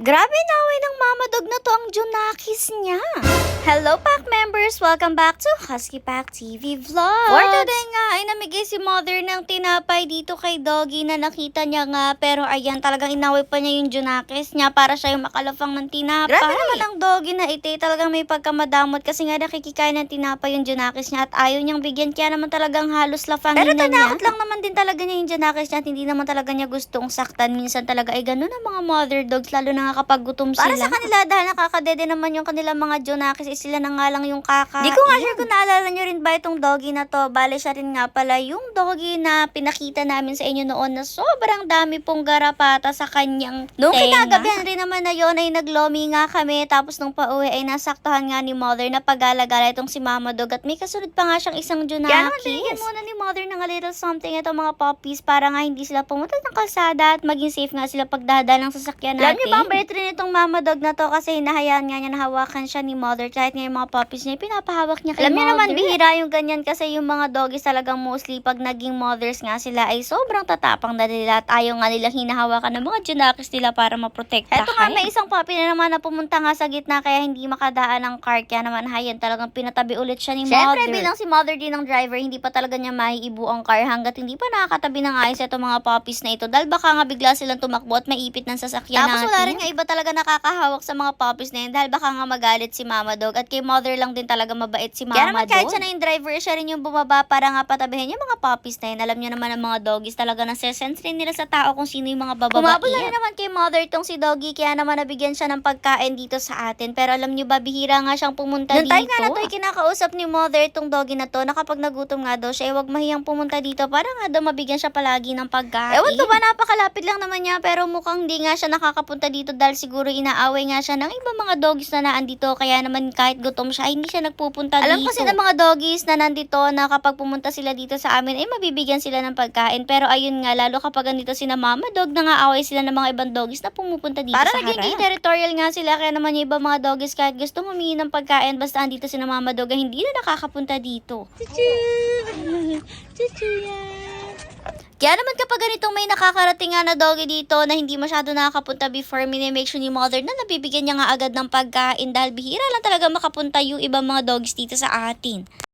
Grabe naway ng mama dog na to ang Junakis niya. Hello pack members! Welcome back to Husky Pack TV Vlogs! For today nga ay namigay si mother ng tinapay dito kay doggy na nakita niya nga. Pero ayan, talagang inaway pa niya yung Junakis niya para siya yung makalafang ng tinapay. Grabe naman ang doggy na ite, talagang may pagkamadamot kasi nga nakikikain ng tinapay yung Junakis niya at ayaw niyang bigyan kaya naman talagang halos lafangin na niya. Pero tanakot lang naman din talaga niya yung Junakis niya at hindi naman talaga niya gustong saktan. Minsan talaga ay ganun ang mga mother dogs lalo na nga kapag gutom sila. Para sa kanila dahil nakakadede naman yung kanilang mga Junakis, sila na nga lang yung kakain. Di ko nga sure kung naalala nyo rin ba itong doggy na to. Bale siya rin nga pala yung doggy na pinakita namin sa inyo noon na sobrang dami pong garapata sa kanyang tenga. Nung kinagabihan rin naman na yon ay naglomi nga kami. Tapos nung pauwi ay nasaktuhan nga ni mother na pag-alagala itong si mama dog. At may kasunod pa nga siyang isang Junakis. Kaya naman binigyan muna ni mother ng a little something itong mga puppies para nga hindi sila pumunta ng kalsada at maging safe nga sila pagdadala ng sasakyan natin. Alam niyo ba ang birthday nitong mama dog na to kasi hinahayaan nga niya na hawakan siya ni mother kahit nga yung mga puppies niya pinapahawak niya kay mother. Alam niyo naman bihira yung ganyan kasi yung mga doggies talagang mostly pag naging mothers nga sila ay sobrang tatapang na nila at ayaw nga nilang hinahawakan ng mga Junakis nila para maprotektahan. Eto nga may isang puppy na naman na pumunta nga sa gitna kaya hindi makadaan ng car kaya naman hayan talagang pinatabi ulit siya ni mother. Siyempre bilang si mother din ng driver hindi pa talaga niya maiibu ang car hanggat hindi pa nakakatabi ng ayos itong mga puppies na ito dahil baka nga bigla silang tumakbo at maipit ng sasakyan natin. Tapos wala rin nga iba talaga nakakahawak sa mga puppies na yun dahil baka nga magalit si mama dog at kay mother lang din talaga mabait si mama dog. Kaya naman kahit siya na yung driver, siya rin yung bumaba para nga patabihin yung mga puppies na yun. Alam niyo naman ang mga doggies talaga nasa-sense rin nila sa tao kung sino yung mga babae. Kumabol na naman kay mother tong si doggy kaya naman nabigyan siya ng pagkain dito sa atin. Pero alam niyo ba, bihira nga siyang pumunta dito. Nung time nga na to, kinakausap ni mother tong doggy na to na kapag nagutom nga daw siya, huwag mahiyang pumunta dito para nga daw mabigyan siya palagi ng pagkain. Ewan ko ba, napakalapit lang naman niya pero mukhang hindi nga siya nakakapunta dito dahil siguro inaaway nga siya ng ibang mga doggies na naandito kaya naman kahit gutom siya hindi siya nagpupunta dito. Alam kasi ng mga doggies na nandito na kapag pumunta sila dito sa amin ay mabibigyan sila ng pagkain pero ayun nga lalo kapag andito sina mama dog nangaaway sila ng mga ibang doggies na pumupunta dito para sa harap. Para naging territorial nga sila kaya naman yung ibang mga doggies kahit gusto humingi ng pagkain basta andito sina mama dog ay hindi na nakakapunta dito. Chuchu! Chuchu yan! Kaya naman kapag ganitong may nakakarating nga na doggy dito na hindi masyado nakakapunta before, make sure ni mother na nabibigyan niya nga agad ng pagkain dahil bihira lang talaga makapunta yung ibang mga dogs dito sa atin.